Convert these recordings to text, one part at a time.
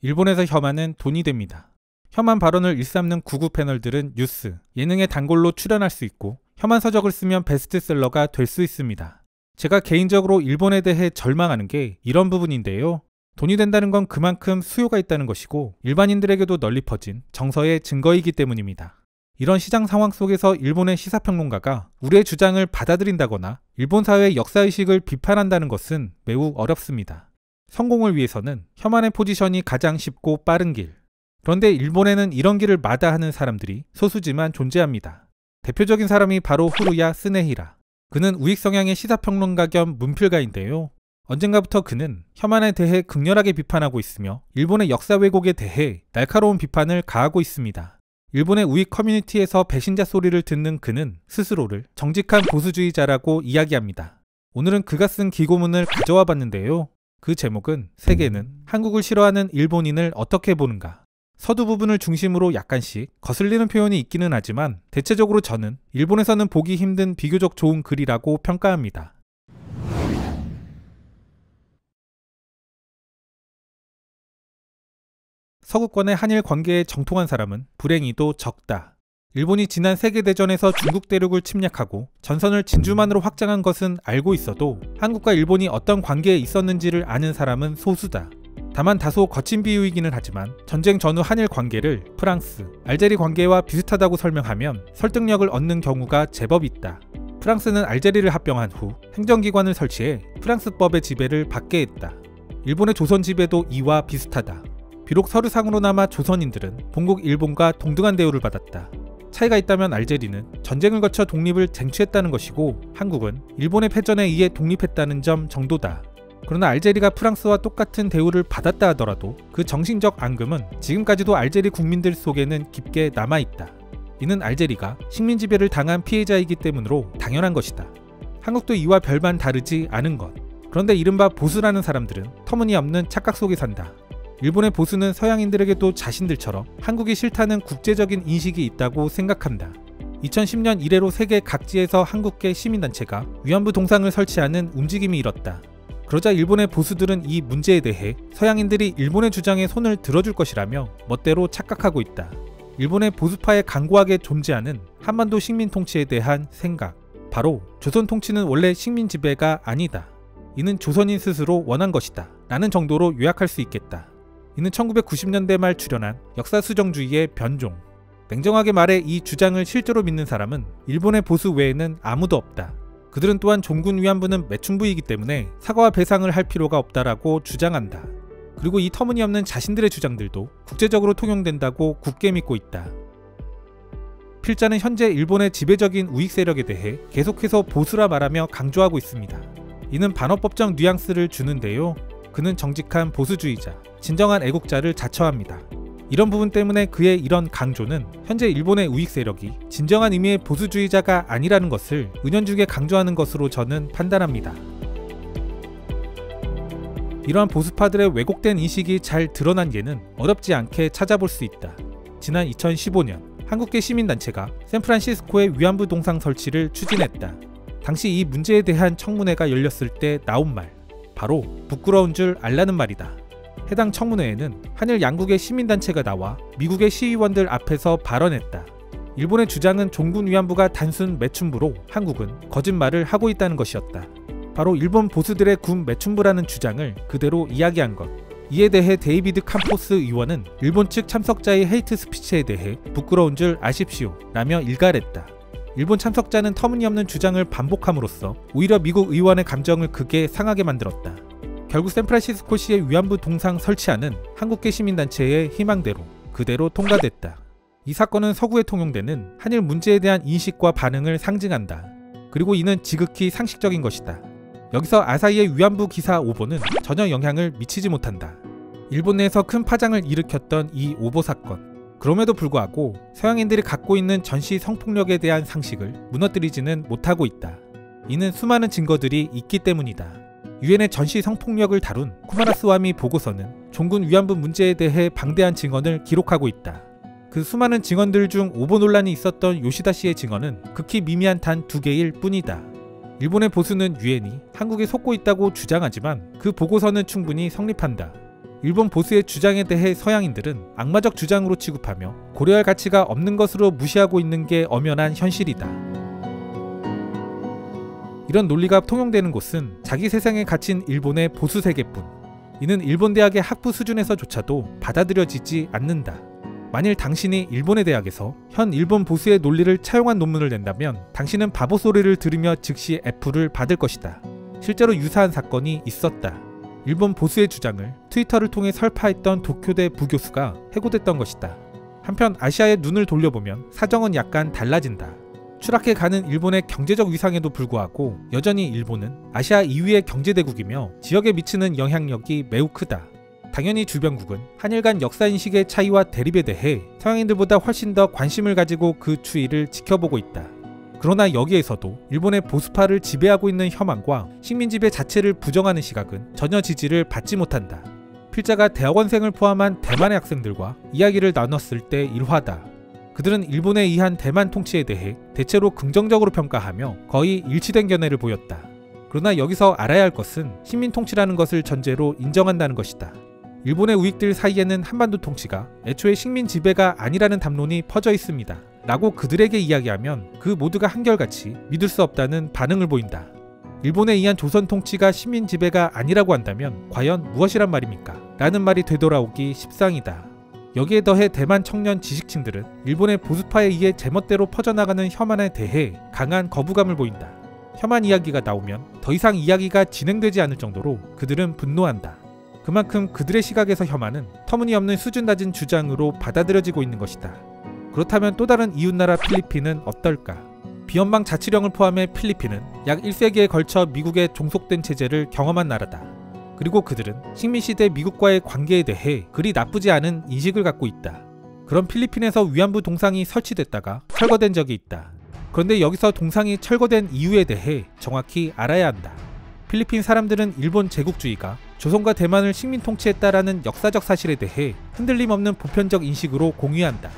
일본에서 혐한은 돈이 됩니다. 혐한 발언을 일삼는 구구 패널들은 뉴스, 예능의 단골로 출연할 수 있고 혐한 서적을 쓰면 베스트셀러가 될 수 있습니다. 제가 개인적으로 일본에 대해 절망하는 게 이런 부분인데요. 돈이 된다는 건 그만큼 수요가 있다는 것이고 일반인들에게도 널리 퍼진 정서의 증거이기 때문입니다. 이런 시장 상황 속에서 일본의 시사평론가가 우리의 주장을 받아들인다거나 일본 사회의 역사의식을 비판한다는 것은 매우 어렵습니다. 성공을 위해서는 혐한의 포지션이 가장 쉽고 빠른 길. 그런데 일본에는 이런 길을 마다하는 사람들이 소수지만 존재합니다. 대표적인 사람이 바로 후루야 스네히라. 그는 우익 성향의 시사평론가 겸 문필가인데요. 언젠가부터 그는 혐한에 대해 극렬하게 비판하고 있으며 일본의 역사 왜곡에 대해 날카로운 비판을 가하고 있습니다. 일본의 우익 커뮤니티에서 배신자 소리를 듣는 그는 스스로를 정직한 보수주의자라고 이야기합니다. 오늘은 그가 쓴 기고문을 가져와 봤는데요. 그 제목은 세계는 한국을 싫어하는 일본인을 어떻게 보는가. 서두 부분을 중심으로 약간씩 거슬리는 표현이 있기는 하지만 대체적으로 저는 일본에서는 보기 힘든 비교적 좋은 글이라고 평가합니다. 서구권의 한일 관계에 정통한 사람은 불행히도 적다. 일본이 지난 세계대전에서 중국 대륙을 침략하고 전선을 진주만으로 확장한 것은 알고 있어도 한국과 일본이 어떤 관계에 있었는지를 아는 사람은 소수다. 다만 다소 거친 비유이기는 하지만 전쟁 전후 한일 관계를 프랑스, 알제리 관계와 비슷하다고 설명하면 설득력을 얻는 경우가 제법 있다. 프랑스는 알제리를 합병한 후 행정기관을 설치해 프랑스법의 지배를 받게 했다. 일본의 조선 지배도 이와 비슷하다. 비록 서류상으로나마 조선인들은 본국 일본과 동등한 대우를 받았다. 차이가 있다면 알제리는 전쟁을 거쳐 독립을 쟁취했다는 것이고 한국은 일본의 패전에 의해 독립했다는 점 정도다. 그러나 알제리가 프랑스와 똑같은 대우를 받았다 하더라도 그 정신적 앙금은 지금까지도 알제리 국민들 속에는 깊게 남아있다. 이는 알제리가 식민 지배를 당한 피해자이기 때문으로 당연한 것이다. 한국도 이와 별반 다르지 않은 것. 그런데 이른바 보수라는 사람들은 터무니없는 착각 속에 산다. 일본의 보수는 서양인들에게도 자신들처럼 한국이 싫다는 국제적인 인식이 있다고 생각한다. 2010년 이래로 세계 각지에서 한국계 시민단체가 위안부 동상을 설치하는 움직임이 일었다. 그러자 일본의 보수들은 이 문제에 대해 서양인들이 일본의 주장에 손을 들어줄 것이라며 멋대로 착각하고 있다. 일본의 보수파에 강고하게 존재하는 한반도 식민 통치에 대한 생각. 바로 조선 통치는 원래 식민 지배가 아니다. 이는 조선인 스스로 원한 것이다. 라는 정도로 요약할 수 있겠다. 이는 1990년대 말 출현한 역사수정주의의 변종. 냉정하게 말해 이 주장을 실제로 믿는 사람은 일본의 보수 외에는 아무도 없다. 그들은 또한 종군 위안부는 매춘부이기 때문에 사과와 배상을 할 필요가 없다라고 주장한다. 그리고 이 터무니없는 자신들의 주장들도 국제적으로 통용된다고 굳게 믿고 있다. 필자는 현재 일본의 지배적인 우익 세력에 대해 계속해서 보수라 말하며 강조하고 있습니다. 이는 반어법적 뉘앙스를 주는데요. 그는 정직한 보수주의자, 진정한 애국자를 자처합니다. 이런 부분 때문에 그의 이런 강조는 현재 일본의 우익 세력이 진정한 의미의 보수주의자가 아니라는 것을 은연중에 강조하는 것으로 저는 판단합니다. 이러한 보수파들의 왜곡된 인식이 잘 드러난 예는 어렵지 않게 찾아볼 수 있다. 지난 2015년 한국계 시민단체가 샌프란시스코의 위안부 동상 설치를 추진했다. 당시 이 문제에 대한 청문회가 열렸을 때 나온 말, 바로 부끄러운 줄 알라는 말이다. 해당 청문회에는 한일 양국의 시민단체가 나와 미국의 시의원들 앞에서 발언했다. 일본의 주장은 종군 위안부가 단순 매춘부로 한국은 거짓말을 하고 있다는 것이었다. 바로 일본 보수들의 군 매춘부라는 주장을 그대로 이야기한 것. 이에 대해 데이비드 캄포스 의원은 일본 측 참석자의 헤이트 스피치에 대해 부끄러운 줄 아십시오 라며 일갈했다. 일본 참석자는 터무니없는 주장을 반복함으로써 오히려 미국 의원의 감정을 크게 상하게 만들었다. 결국 샌프란시스코시의 위안부 동상 설치하는 한국계 시민단체의 희망대로 그대로 통과됐다. 이 사건은 서구에 통용되는 한일 문제에 대한 인식과 반응을 상징한다. 그리고 이는 지극히 상식적인 것이다. 여기서 아사히의 위안부 기사 오보는 전혀 영향을 미치지 못한다. 일본 내에서 큰 파장을 일으켰던 이 오보 사건. 그럼에도 불구하고 서양인들이 갖고 있는 전시 성폭력에 대한 상식을 무너뜨리지는 못하고 있다. 이는 수많은 증거들이 있기 때문이다. 유엔의 전시 성폭력을 다룬 쿠마라스와미 보고서는 종군 위안부 문제에 대해 방대한 증언을 기록하고 있다. 그 수많은 증언들 중 오보 논란이 있었던 요시다 씨의 증언은 극히 미미한 단 2개일 뿐이다. 일본의 보수는 유엔이 한국에 속고 있다고 주장하지만 그 보고서는 충분히 성립한다. 일본 보수의 주장에 대해 서양인들은 악마적 주장으로 취급하며 고려할 가치가 없는 것으로 무시하고 있는 게 엄연한 현실이다. 이런 논리가 통용되는 곳은 자기 세상에 갇힌 일본의 보수 세계뿐. 이는 일본 대학의 학부 수준에서조차도 받아들여지지 않는다. 만일 당신이 일본의 대학에서 현 일본 보수의 논리를 차용한 논문을 낸다면 당신은 바보 소리를 들으며 즉시 F를 받을 것이다. 실제로 유사한 사건이 있었다. 일본 보수의 주장을 트위터를 통해 설파했던 도쿄대 부교수가 해고됐던 것이다. 한편 아시아의 눈을 돌려보면 사정은 약간 달라진다. 추락해가는 일본의 경제적 위상에도 불구하고 여전히 일본은 아시아 2위의 경제대국이며 지역에 미치는 영향력이 매우 크다. 당연히 주변국은 한일 간 역사인식의 차이와 대립에 대해 서양인들보다 훨씬 더 관심을 가지고 그 추이를 지켜보고 있다. 그러나 여기에서도 일본의 보수파를 지배하고 있는 혐한과 식민지배 자체를 부정하는 시각은 전혀 지지를 받지 못한다. 필자가 대학원생을 포함한 대만의 학생들과 이야기를 나눴을 때 일화다. 그들은 일본에 의한 대만 통치에 대해 대체로 긍정적으로 평가하며 거의 일치된 견해를 보였다. 그러나 여기서 알아야 할 것은 식민 통치라는 것을 전제로 인정한다는 것이다. 일본의 우익들 사이에는 한반도 통치가 애초에 식민 지배가 아니라는 담론이 퍼져 있습니다. 라고 그들에게 이야기하면 그 모두가 한결같이 믿을 수 없다는 반응을 보인다. 일본에 의한 조선 통치가 식민 지배가 아니라고 한다면 과연 무엇이란 말입니까? 라는 말이 되돌아오기 십상이다. 여기에 더해 대만 청년 지식층들은 일본의 보수파에 의해 제멋대로 퍼져나가는 혐한에 대해 강한 거부감을 보인다. 혐한 이야기가 나오면 더 이상 이야기가 진행되지 않을 정도로 그들은 분노한다. 그만큼 그들의 시각에서 혐한은 터무니없는 수준 낮은 주장으로 받아들여지고 있는 것이다. 그렇다면 또 다른 이웃나라 필리핀은 어떨까? 비연방 자치령을 포함해 필리핀은 약 1세기에 걸쳐 미국에 종속된 체제를 경험한 나라다. 그리고 그들은 식민시대 미국과의 관계에 대해 그리 나쁘지 않은 인식을 갖고 있다. 그런 필리핀에서 위안부 동상이 설치됐다가 철거된 적이 있다. 그런데 여기서 동상이 철거된 이유에 대해 정확히 알아야 한다. 필리핀 사람들은 일본 제국주의가 조선과 대만을 식민 통치했다라는 역사적 사실에 대해 흔들림 없는 보편적 인식으로 공유한다.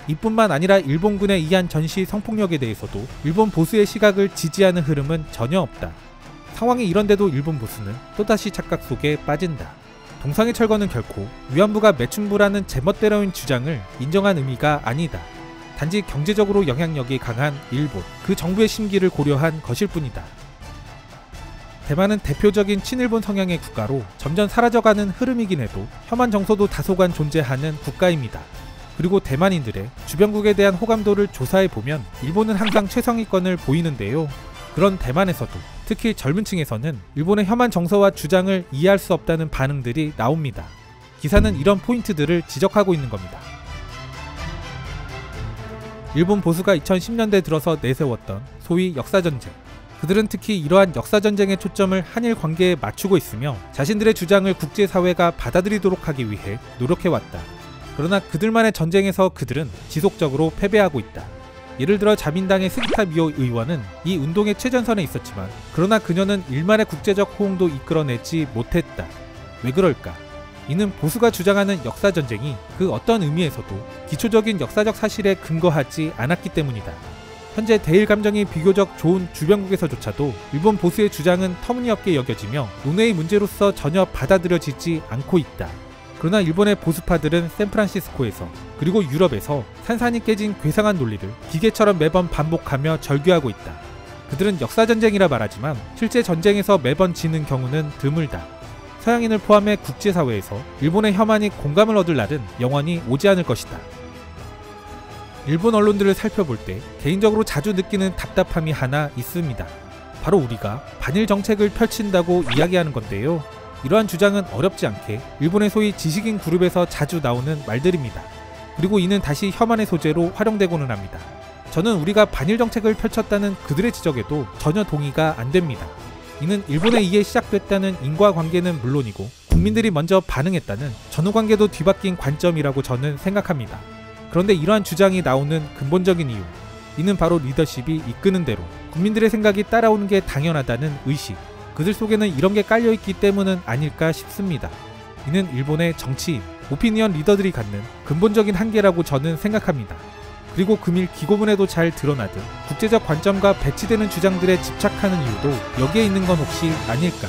이뿐만 아니라 일본군에 의한 전시 성폭력에 대해서도 일본 보수의 시각을 지지하는 흐름은 전혀 없다. 상황이 이런데도 일본 보수는 또다시 착각 속에 빠진다. 동상의 철거는 결코 위안부가 매춘부라는 제멋대로인 주장을 인정한 의미가 아니다. 단지 경제적으로 영향력이 강한 일본, 그 정부의 심기를 고려한 것일 뿐이다. 대만은 대표적인 친일본 성향의 국가로 점점 사라져가는 흐름이긴 해도 혐한 정서도 다소간 존재하는 국가입니다. 그리고 대만인들의 주변국에 대한 호감도를 조사해보면 일본은 항상 최상위권을 보이는데요. 그런 대만에서도 특히 젊은 층에서는 일본의 혐한 정서와 주장을 이해할 수 없다는 반응들이 나옵니다. 기사는 이런 포인트들을 지적하고 있는 겁니다. 일본 보수가 2010년대 들어서 내세웠던 소위 역사전쟁. 그들은 특히 이러한 역사전쟁의 초점을 한일 관계에 맞추고 있으며 자신들의 주장을 국제사회가 받아들이도록 하기 위해 노력해왔다. 그러나 그들만의 전쟁에서 그들은 지속적으로 패배하고 있다. 예를 들어 자민당의 스기타 미오 의원은 이 운동의 최전선에 있었지만 그러나 그녀는 일만의 국제적 호응도 이끌어내지 못했다. 왜 그럴까? 이는 보수가 주장하는 역사전쟁이 그 어떤 의미에서도 기초적인 역사적 사실에 근거하지 않았기 때문이다. 현재 대일 감정이 비교적 좋은 주변국에서조차도 일본 보수의 주장은 터무니없게 여겨지며 논외의 문제로서 전혀 받아들여지지 않고 있다. 그러나 일본의 보수파들은 샌프란시스코에서 그리고 유럽에서 산산이 깨진 괴상한 논리를 기계처럼 매번 반복하며 절규하고 있다. 그들은 역사전쟁이라 말하지만 실제 전쟁에서 매번 지는 경우는 드물다. 서양인을 포함해 국제사회에서 일본의 혐한이 공감을 얻을 날은 영원히 오지 않을 것이다. 일본 언론들을 살펴볼 때 개인적으로 자주 느끼는 답답함이 하나 있습니다. 바로 우리가 반일 정책을 펼친다고 이야기하는 건데요. 이러한 주장은 어렵지 않게 일본의 소위 지식인 그룹에서 자주 나오는 말들입니다. 그리고 이는 다시 혐한의 소재로 활용되고는 합니다. 저는 우리가 반일 정책을 펼쳤다는 그들의 지적에도 전혀 동의가 안 됩니다. 이는 일본에 의해 시작됐다는 인과관계는 물론이고 국민들이 먼저 반응했다는 전후관계도 뒤바뀐 관점이라고 저는 생각합니다. 그런데 이러한 주장이 나오는 근본적인 이유, 이는 바로 리더십이 이끄는 대로 국민들의 생각이 따라오는 게 당연하다는 의식, 그들 속에는 이런 게 깔려있기 때문은 아닐까 싶습니다. 이는 일본의 정치인, 오피니언 리더들이 갖는 근본적인 한계라고 저는 생각합니다. 그리고 금일 기고문에도 잘 드러나듯 국제적 관점과 배치되는 주장들에 집착하는 이유도 여기에 있는 건 혹시 아닐까?